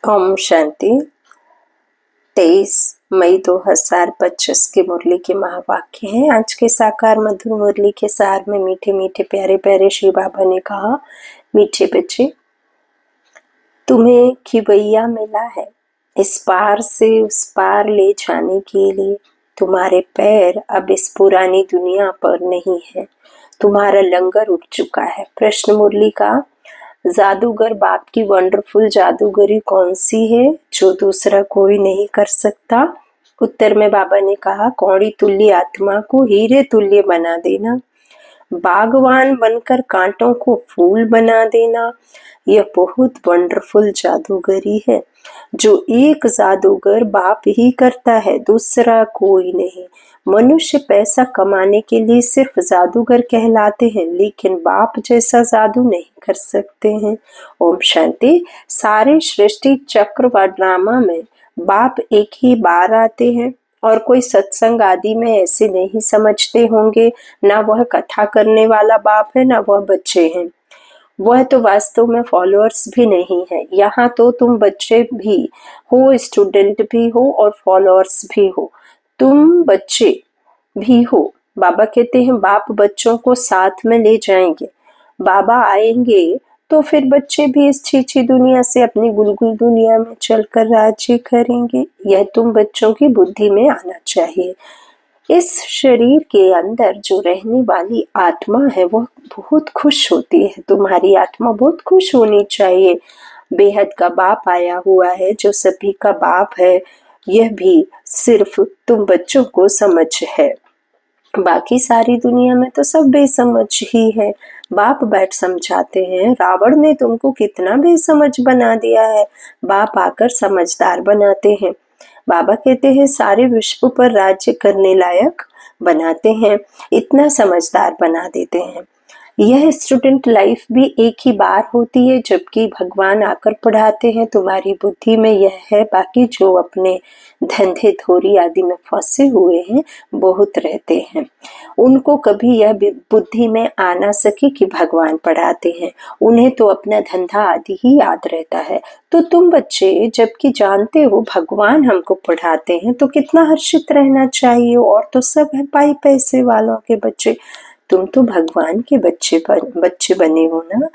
ओम शांति। 23 मई 2025 की मुरली के महावाक्य हैं। आज के साकार मधुर मुरली के सार में मीठे मीठे प्यारे प्यारे श्री बाबा ने कहा, मीठे बच्चे, तुम्हें खिवैया मिला है इस पार से उस पार ले जाने के लिए। तुम्हारे पैर अब इस पुरानी दुनिया पर नहीं है, तुम्हारा लंगर उठ चुका है। प्रश्न मुरली का, जादूगर बाप की वंडरफुल जादूगरी कौन सी है जो दूसरा कोई नहीं कर सकता? उत्तर में बाबा ने कहा, कौड़ी तुल्य आत्मा को हीरे तुल्य बना देना, बागवान बनकर कांटों को फूल बना देना, यह बहुत वंडरफुल जादूगरी है जो एक जादूगर बाप ही करता है, दूसरा कोई नहीं। मनुष्य पैसा कमाने के लिए सिर्फ जादूगर कहलाते हैं, लेकिन बाप जैसा जादू नहीं कर सकते हैं। ओम शांति। सारे सृष्टि चक्र व ड्रामा में बाप एक ही बार आते हैं और कोई सत्संग आदि में ऐसे नहीं समझते होंगे, ना वह कथा करने वाला बाप है ना वह बच्चे हैं। वह तो वास्तव में फॉलोअर्स भी नहीं है। यहाँ तो तुम बच्चे भी हो, स्टूडेंट भी हो और फॉलोअर्स भी हो। तुम बच्चे भी हो। बाबा कहते हैं बाप बच्चों को साथ में ले जाएंगे। बाबा आएंगे तो फिर बच्चे भी इस छीछी दुनिया से अपनी गुलगुल दुनिया में चलकर राज्य करेंगे। यह तुम बच्चों की बुद्धि में आना चाहिए। इस शरीर के अंदर जो रहने वाली आत्मा है वह बहुत खुश होती है। तुम्हारी आत्मा बहुत खुश होनी चाहिए। बेहद का बाप आया हुआ है जो सभी का बाप है। यह भी सिर्फ तुम बच्चों को समझ है, बाकी सारी दुनिया में तो सब बेसमझ ही है। बाप बैठ समझाते हैं, रावण ने तुमको कितना बेसमझ बना दिया है, बाप आकर समझदार बनाते हैं। बाबा कहते हैं सारे विश्व पर राज्य करने लायक बनाते हैं, इतना समझदार बना देते हैं। यह स्टूडेंट लाइफ भी एक ही बार होती है, जबकि भगवान आकर पढ़ाते हैं। तुम्हारी बुद्धि में यह है, बाकी जो अपने धंधे थोरी आदि में फंसे हुए हैं बहुत रहते हैं, उनको कभी यह बुद्धि में आ ना सके कि भगवान पढ़ाते हैं। उन्हें तो अपना धंधा आदि ही याद रहता है। तो तुम बच्चे जबकि जानते हो भगवान हमको पढ़ाते हैं तो कितना हर्षित रहना चाहिए। और तो सब है पाई पैसे वालों के बच्चे, तुम तो भगवान के बच्चे बने हो ना,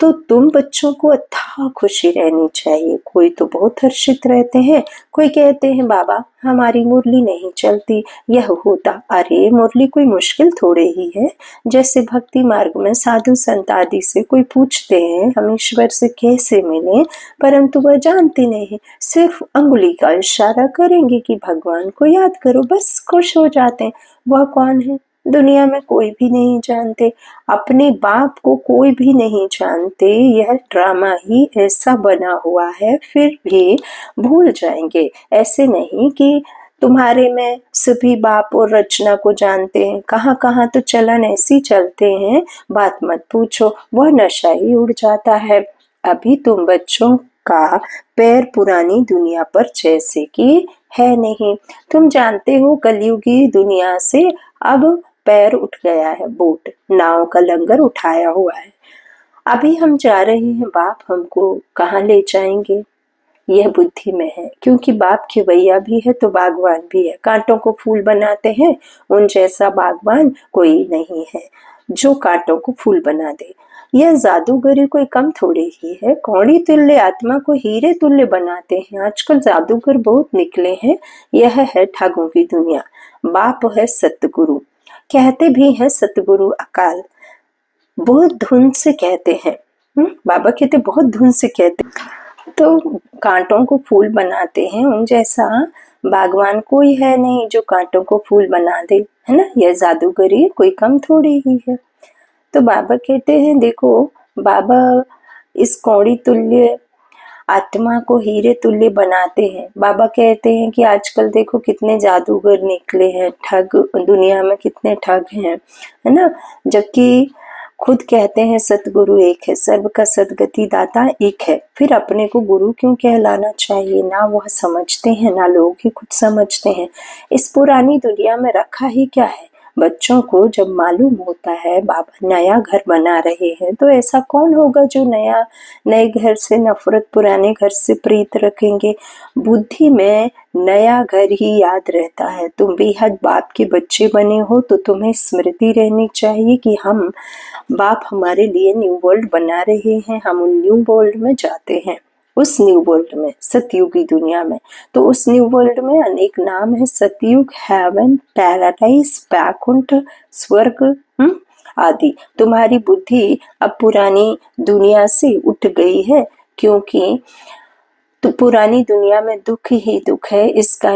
तो तुम बच्चों को अथाह खुशी रहनी चाहिए। कोई तो बहुत हर्षित रहते हैं, कोई कहते हैं बाबा हमारी मुरली नहीं चलती, यह होता। अरे मुरली कोई मुश्किल थोड़े ही है। जैसे भक्ति मार्ग में साधु संत आदि से कोई पूछते हैं हम ईश्वर से कैसे मिले, परंतु वह जानते नहीं, सिर्फ अंगुली का इशारा करेंगे कि भगवान को याद करो, बस खुश हो जाते हैं। वह कौन है? दुनिया में कोई भी नहीं जानते, अपने बाप को कोई भी नहीं जानते। यह ड्रामा ही ऐसा बना हुआ है, फिर भी भूल जाएंगे। ऐसे नहीं कि तुम्हारे में सभी बाप और रचना को जानते हैं, कहाँ कहाँ तो चलन ऐसी चलते हैं, बात मत पूछो, वह नशा ही उड़ जाता है। अभी तुम बच्चों का पैर पुरानी दुनिया पर जैसे कि है नहीं। तुम जानते हो कलयुगी दुनिया से अब पैर उठ गया है, बोट नाव का लंगर उठाया हुआ है। अभी हम जा रहे हैं, बाप हमको कहाँ ले जाएंगे यह बुद्धि में है, क्योंकि बाप खिवैया भी है तो बागवान भी है। कांटों को फूल बनाते हैं, उन जैसा बागवान कोई नहीं है जो कांटों को फूल बना दे। यह जादूगरी कोई कम थोड़ी ही है। कौड़ी तुल्य आत्मा को हीरे तुल्य बनाते हैं। आजकल जादूगर बहुत निकले हैं। यह है ठगों की दुनिया। बाप है सतगुरु, कहते भी हैं सतगुरु अकाल, बहुत धुन से कहते हैं। बाबा कहते बहुत धुन से कहते, तो कांटों को फूल बनाते हैं, उन जैसा बागवान कोई है नहीं जो कांटों को फूल बना दे, है ना। यह जादूगरी कोई कम थोड़ी ही है। तो बाबा कहते हैं देखो, बाबा इस कौड़ी तुल्य आत्मा को हीरे तुल्य बनाते हैं। बाबा कहते हैं कि आजकल देखो कितने जादूगर निकले हैं, ठग दुनिया में कितने ठग हैं, है ना। जबकि खुद कहते हैं सतगुरु एक है, सर्व का सदगति दाता एक है, फिर अपने को गुरु क्यों कहलाना चाहिए? ना वह समझते हैं ना लोग ही कुछ समझते हैं। इस पुरानी दुनिया में रखा ही क्या है? बच्चों को जब मालूम होता है बाबा नया घर बना रहे हैं, तो ऐसा कौन होगा जो नए घर से नफरत, पुराने घर से प्रीत रखेंगे। बुद्धि में नया घर ही याद रहता है। तुम बेहद बाप के बच्चे बने हो तो तुम्हें स्मृति रहनी चाहिए कि हम बाप हमारे लिए न्यू वर्ल्ड बना रहे हैं। हम उन न्यू वर्ल्ड में जाते हैं, उस न्यू वर्ल्ड में, सतयुगी दुनिया में। तो उस न्यू वर्ल्ड में अनेक नाम है, सतयुग, हेवन, पैराडाइज, बैकुंठ, स्वर्ग आदि। तुम्हारी बुद्धि अब पुरानी दुनिया से उठ गई है, क्योंकि तो पुरानी दुनिया में दुख ही दुख है। इसका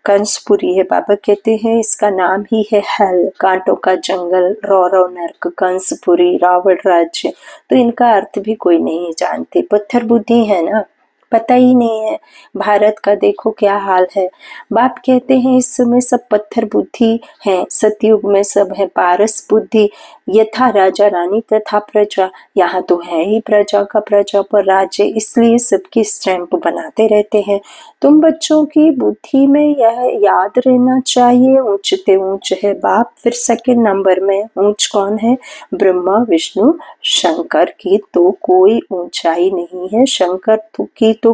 कंसपुरी है, बाबा कहते हैं इसका नाम ही है हेल, कांटों का जंगल, रौरव नर्क, कंसपुरी, रावण राज्य। तो इनका अर्थ भी कोई नहीं जानते। पत्थर बुद्धि है ना, पता ही नहीं है। भारत का देखो क्या हाल है। बाप कहते हैं इस समय सब पत्थर बुद्धि है, सतयुग में सब है पारस बुद्धि। यथा राजा रानी तथा प्रजा, यहाँ तो है ही प्रजा का प्रजा पर राज्य, इसलिए सबकी स्टैंप बनाते रहते हैं। तुम बच्चों की बुद्धि में यह याद रहना चाहिए, ऊंचते ऊंच है बाप। फिर सेकंड नंबर में ऊंच कौन है? ब्रह्मा, विष्णु, शंकर की तो कोई ऊंचाई नहीं है। शंकर की तो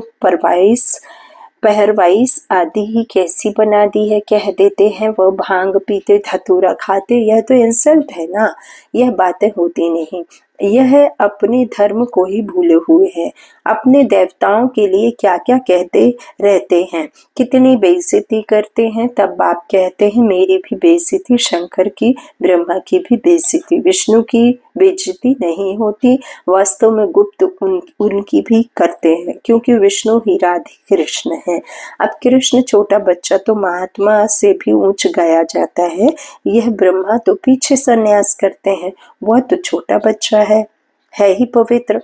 पहरवाइस आदि ही कैसी बना दी है। कह देते हैं वह भांग पीते, धतूरा खाते। यह तो इंसल्ट है ना, यह बातें होती नहीं। यह अपने धर्म को ही भूले हुए हैं। अपने देवताओं के लिए क्या क्या कहते रहते हैं, कितनी बेइज्जती करते हैं। तब बाप कहते हैं मेरी भी बेइज्जती, शंकर की, ब्रह्मा की भी बेइज्जती, विष्णु की बेइज्जती नहीं होती। वास्तव में गुप्त उनकी भी करते हैं, क्योंकि विष्णु ही राधे कृष्ण है। अब कृष्ण छोटा बच्चा तो महात्मा से भी ऊंच गाया जाता है। यह ब्रह्मा तो पीछे संन्यास करते हैं, वह तो छोटा बच्चा है ही पवित्र।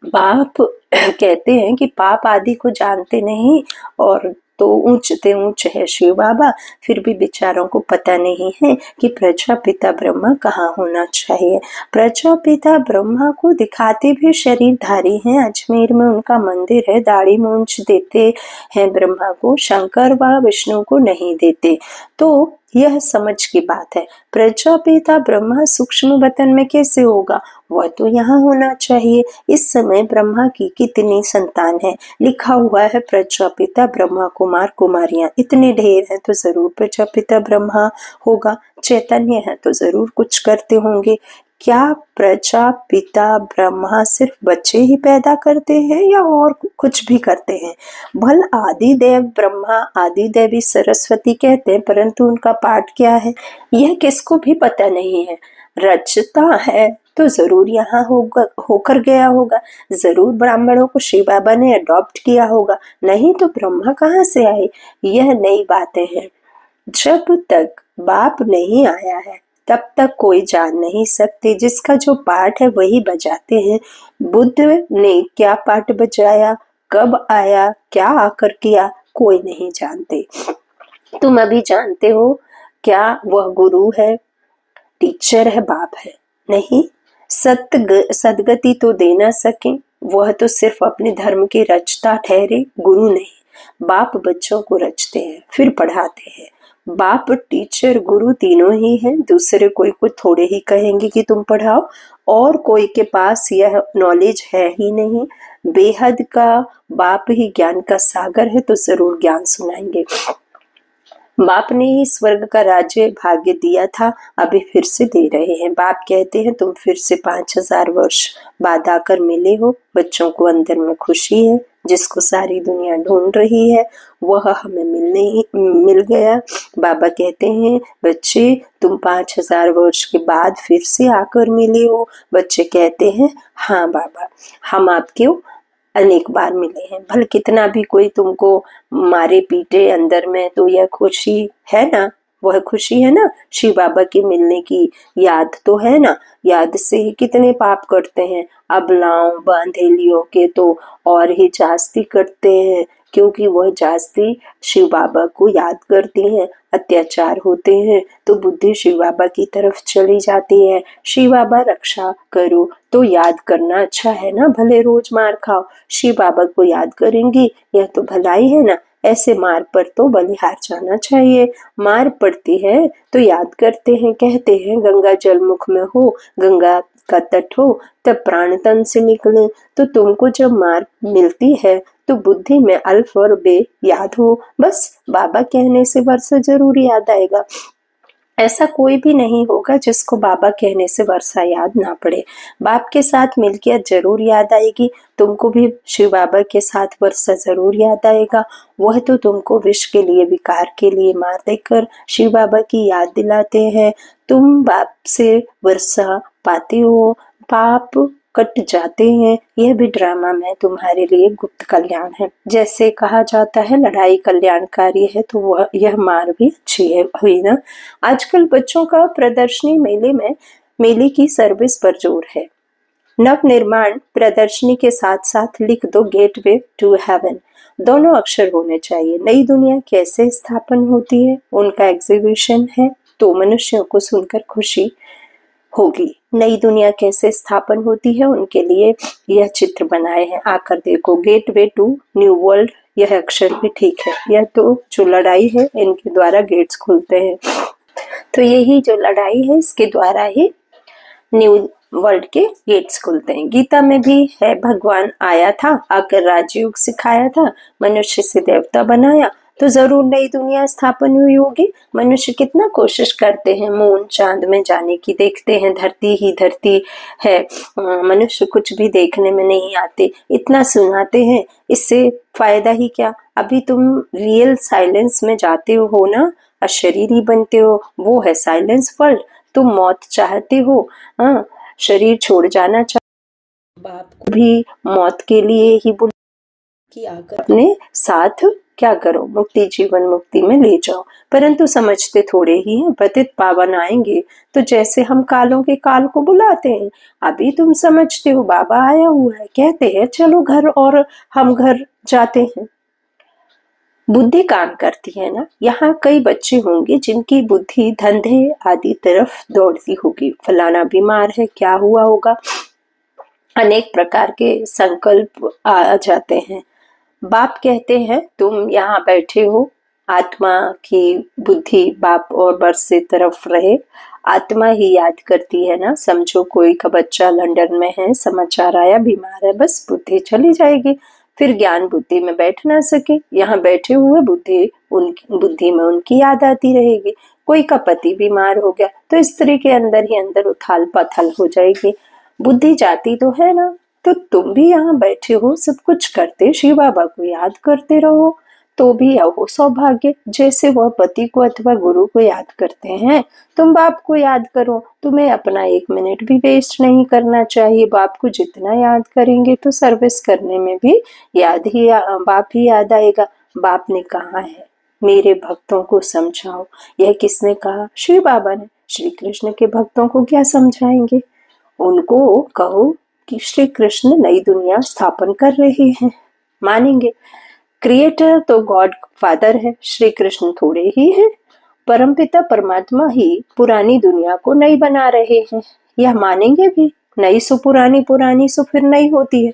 बाप कहते हैं कि पाप आदि को जानते नहीं और तो ऊंचते ऊंच है शिव बाबा। फिर भी बेचारों को पता नहीं है कि प्रजापिता ब्रह्मा कहाँ होना चाहिए। प्रजापिता ब्रह्मा को दिखाते भी शरीरधारी हैं। अजमेर में उनका मंदिर है, दाढ़ी मूंछ देते हैं ब्रह्मा को, शंकर व विष्णु को नहीं देते। तो यह समझ की बात है। प्रजापिता ब्रह्मा सूक्ष्म वतन में कैसे होगा? वह तो यहाँ होना चाहिए। इस समय ब्रह्मा की कितनी संतान है? लिखा हुआ है प्रजापिता ब्रह्मा कुमार कुमारियां। इतने ढेर हैं तो जरूर प्रजापिता ब्रह्मा होगा। चैतन्य है तो जरूर कुछ करते होंगे। क्या प्रजापिता ब्रह्मा सिर्फ बच्चे ही पैदा करते हैं या और कुछ भी करते हैं? भल आदि देव ब्रह्मा, आदि देवी सरस्वती कहते हैं, परंतु उनका पाठ क्या है यह किसको भी पता नहीं है। रचता है तो जरूर यहाँ होकर गया होगा। जरूर ब्राह्मणों को शिव बाबा ने अडॉप्ट किया होगा, नहीं तो ब्रह्मा कहाँ से आए? यह नई बातें हैं। जब तक बाप नहीं आया है तब तक कोई जान नहीं सकते। जिसका जो पाठ है वही बजाते हैं। बुद्ध ने क्या पाठ बजाया, कब आया, क्या आकर किया, कोई नहीं जानते। तुम अभी जानते हो क्या वह गुरु है, टीचर है, बाप है? नहीं। सदगति तो दे ना सके, वह तो सिर्फ अपने धर्म के रचता ठहरे, गुरु नहीं। बाप बच्चों को रचते हैं फिर पढ़ाते हैं। बाप, टीचर, गुरु तीनों ही हैं। दूसरे कोई को थोड़े ही कहेंगे कि तुम पढ़ाओ, और कोई के पास यह नॉलेज है ही नहीं। बेहद का बाप ही ज्ञान का सागर है, तो जरूर ज्ञान सुनाएंगे। बाप ने ही स्वर्ग का राज्य भाग्य दिया था, अभी फिर से दे रहे हैं। बाप कहते हैं तुम फिर से 5000 वर्ष बाद आकर मिले हो। बच्चों को अंदर में खुशी है, जिसको सारी दुनिया ढूंढ रही है वह हमें मिल गया। बाबा कहते हैं बच्चे तुम 5000 वर्ष के बाद फिर से आकर मिले हो। बच्चे कहते हैं हाँ बाबा, हम आपके अनेक बार मिले हैं। भले कितना भी कोई तुमको मारे पीटे अंदर में, तो यह खुशी है ना, वह खुशी है ना, शिव बाबा के मिलने की याद तो है ना। याद से ही कितने पाप करते हैं। अबलाओं बांधेलियों के तो और ही जास्ती करते हैं, क्योंकि वह जास्ती शिव बाबा को याद करती हैं। अत्याचार होते हैं तो बुद्धि शिव बाबा की तरफ चली जाती है। शिव बाबा रक्षा करो तो याद करना अच्छा है ना, भले रोज मार खाओ, शिव बाबा को याद करेंगी, यह तो भलाई है ना। ऐसे मार पर तो बलिहार जाना चाहिए। मार पड़ती है तो याद करते हैं, कहते हैं गंगा जल मुख में हो, गंगा का तट हो, तब प्राण तन से निकले। तो तुमको जब मार मिलती है तो बुद्धि में अल्फ और बे याद हो, बस बाबा कहने से वर्षा जरूर याद आएगा। ऐसा कोई भी नहीं होगा जिसको बाबा कहने से वर्षा याद ना पड़े। बाप के साथ मिलकर जरूर याद आएगी। तुमको भी शिव बाबा के साथ वर्षा जरूर याद आएगा। वह तो तुमको विष के लिए, विकार के लिए मार देकर शिव बाबा की याद दिलाते हैं। तुम बाप से वर्षा पाते हो, पाप कट जाते हैं। यह भी ड्रामा में तुम्हारे लिए गुप्त कल्याण है। जैसे कहा जाता है लड़ाई कल्याणकारी है, तो वह यह मार भी अच्छी है, हुई ना। आजकल बच्चों का प्रदर्शनी मेले की सर्विस पर जोर है। नव निर्माण प्रदर्शनी के साथ साथ लिख दो गेटवे टू हेवन, दोनों अक्षर होने चाहिए। नई दुनिया कैसे स्थापन होती है उनका एग्जीबिशन है, तो मनुष्यों को सुनकर खुशी होगी। नई दुनिया कैसे स्थापन होती है उनके लिए यह चित्र बनाए हैं, आकर देखो। गेटवे टू न्यू वर्ल्ड, यह अक्षर भी ठीक है। यह तो जो लड़ाई है इनके द्वारा गेट्स खुलते हैं, तो यही जो लड़ाई है इसके द्वारा ही न्यू वर्ल्ड के गेट्स खुलते हैं। गीता में भी है, भगवान आया था, आकर राजयोग सिखाया था, मनुष्य से देवता बनाया, तो जरूर नई दुनिया स्थापन हुई होगी। मनुष्य कितना कोशिश करते हैं मून चांद में जाने की, देखते हैं धरती ही धरती है, मनुष्य कुछ भी देखने में नहीं आते। इतना सुनाते हैं, इससे फायदा ही क्या। अभी तुम रियल साइलेंस में जाते हो ना, अशरीरी बनते हो, वो है साइलेंस वर्ल्ड। तुम मौत चाहते हो, शरीर छोड़ जाना चाहते, बाप को भी मौत के लिए ही बुला कि आकर अपने साथ क्या करो, मुक्ति जीवन मुक्ति में ले जाओ। परंतु समझते थोड़े ही हैं। पतित पावन आएंगे तो जैसे हम कालों के काल को बुलाते हैं, अभी तुम समझते हो बाबा आया हुआ है, कहते हैं चलो घर, और हम घर जाते हैं। बुद्धि काम करती है ना। यहाँ कई बच्चे होंगे जिनकी बुद्धि धंधे आदि तरफ दौड़ती होगी। फलाना बीमार है, क्या हुआ होगा, अनेक प्रकार के संकल्प आ जाते हैं। बाप कहते हैं तुम यहाँ बैठे हो, आत्मा की बुद्धि बाप और बर्स से तरफ रहे, आत्मा ही याद करती है ना। समझो कोई का बच्चा लंदन में है, समाचार आया बीमार है, बस बुद्धि चली जाएगी, फिर ज्ञान बुद्धि में बैठ ना सके। यहाँ बैठे हुए बुद्धि में उनकी याद आती रहेगी। कोई का पति बीमार हो गया तो स्त्री के अंदर ही अंदर उथल पथल हो जाएगी, बुद्धि जाती तो है ना। तो तुम भी यहाँ बैठे हो, सब कुछ करते शिव बाबा को याद करते रहो, तो भी हो सौभाग्य। जैसे वह पति को अथवा गुरु को याद करते हैं, तुम बाप को याद करो। तुम्हें अपना 1 मिनट भी वेस्ट नहीं करना चाहिए। बाप को जितना याद करेंगे तो सर्विस करने में भी बाप ही याद आएगा। बाप ने कहा है मेरे भक्तों को समझाओ, यह किसने कहा? शिव बाबा ने। श्री कृष्ण के भक्तों को क्या समझाएंगे? उनको कहो कि श्री कृष्ण नई दुनिया स्थापन कर रहे हैं, मानेंगे। क्रिएटर तो गॉड फादर है, श्री कृष्ण थोड़े ही हैं। परमपिता परमात्मा ही पुरानी दुनिया को नई बना रहे हैं, यह मानेंगे भी। नई सो पुरानी, पुरानी सो फिर नई होती है।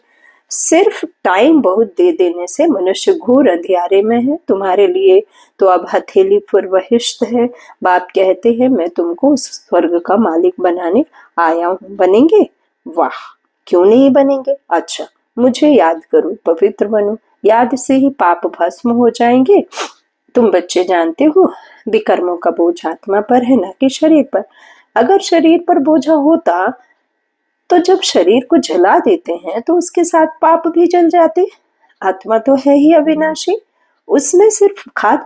सिर्फ टाइम बहुत दे देने से मनुष्य घोर अंधियारे में है। तुम्हारे लिए तो अब हथेली पर वहिष्ठ है। बाप कहते हैं मैं तुमको स्वर्ग का मालिक बनाने आया हूँ, बनेंगे? वाह, क्यों नहीं बनेंगे? अच्छा, मुझे याद करो, पवित्र बनो, याद से ही पाप भस्म हो जाएंगे। तुम बच्चे जानते हो विकर्मों का बोझ आत्मा पर है, ना कि शरीर पर। अगर शरीर पर बोझा होता तो जब शरीर को जला देते हैं तो उसके साथ पाप भी जल जाते। आत्मा तो है ही अविनाशी, उसमें सिर्फ खाद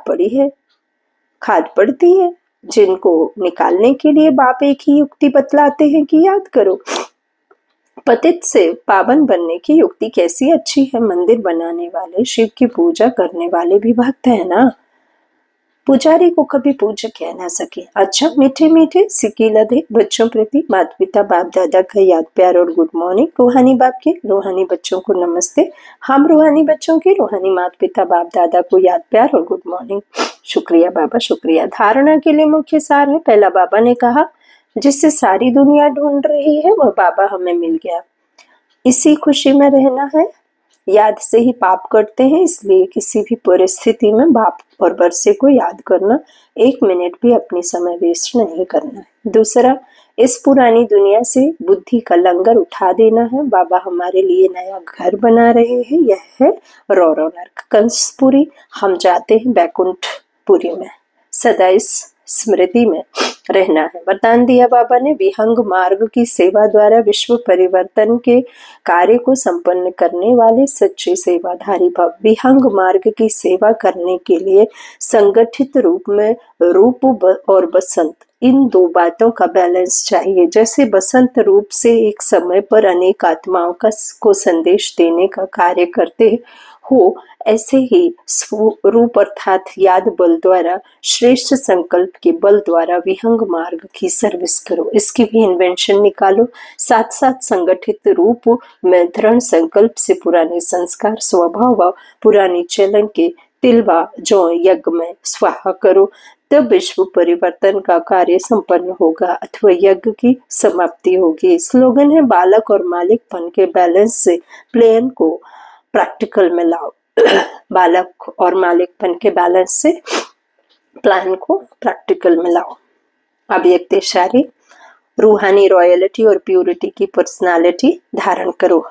पड़ती है, जिनको निकालने के लिए बाप एक ही युक्ति बतलाते हैं कि याद करो। पतित से पावन बनने की युक्ति कैसी अच्छी है। मंदिर बनाने वाले, शिव की पूजा करने वाले भी भक्त है ना। पुजारी को कभी पूज्य कह ना सके। अच्छा, मीठे मीठे सिक्की लदे बच्चों प्रति माता पिता बाप दादा का याद प्यार और गुड मॉर्निंग। रूहानी बाप के रूहानी बच्चों को नमस्ते। हम रूहानी बच्चों के रूहानी माता पिता बाप दादा को याद प्यार और गुड मॉर्निंग। शुक्रिया बाबा, शुक्रिया। धारणा के लिए मुख्य सार है। पहला, बाबा ने कहा जिससे सारी दुनिया ढूंढ रही है वह बाबा हमें मिल गया, इसी खुशी में रहना है। याद से ही पाप करते हैं, इसलिए किसी भी परिस्थिति में बाप और बरसे को याद करना, 1 मिनट भी अपनी समय वेस्ट नहीं करना है। दूसरा, इस पुरानी दुनिया से बुद्धि का लंगर उठा देना है। बाबा हमारे लिए नया घर बना रहे हैं, यह है रौरव नर्क कंसपुरी। हम जाते हैं बैकुंठपुरी में, सदा इस स्मृति में रहना है। वरदान दिया बाबा ने, विहंग मार्ग की सेवा द्वारा विश्व परिवर्तन के कार्य को संपन्न करने वाले सच्चे सेवाधारी भव। विहंग मार्ग की सेवा करने के लिए संगठित रूप में रूप और बसंत, इन 2 बातों का बैलेंस चाहिए। जैसे बसंत रूप से एक समय पर अनेक आत्माओं को संदेश देने का कार्य करते हो, ऐसे ही स्वरूप अर्थात याद बल द्वारा, श्रेष्ठ संकल्प के बल द्वारा विहंग मार्ग की सर्विस करो। इसकी भी इन्वेंशन निकालो। साथ साथ संगठित रूप में दृढ़ संकल्प से पुराने संस्कार, स्वभाव व पुरानी चलन के तिलवा जो यज्ञ में स्वाहा करो, तब विश्व परिवर्तन का कार्य संपन्न होगा अथवा यज्ञ की समाप्ति होगी। स्लोगन है, बालक और मालिकपन के बैलेंस से प्लेन को प्रैक्टिकल में लाओ। बालक और मालिकपन के बैलेंस से प्लान को प्रैक्टिकल में लाओ। अव्यक्त शारी, रूहानी रॉयल्टी और प्यूरिटी की पर्सनालिटी धारण करो।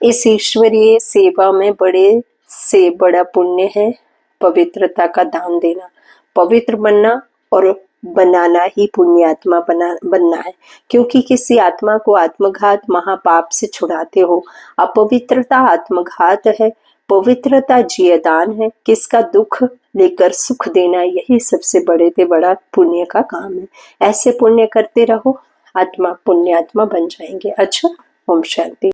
इस ईश्वरीय सेवा में बड़े से बड़ा पुण्य है पवित्रता का दान देना। पवित्र बनना और बनाना ही पुण्यात्मा बनना है, क्योंकि किसी आत्मा को आत्मघात महापाप से छुड़ाते हो। अपवित्रता आत्मघात है, पवित्रता जियदान है। किसका दुख लेकर सुख देना, यही सबसे बड़े से बड़ा पुण्य का काम है। ऐसे पुण्य करते रहो, आत्मा पुण्यात्मा बन जाएंगे। अच्छा, ओम शांति।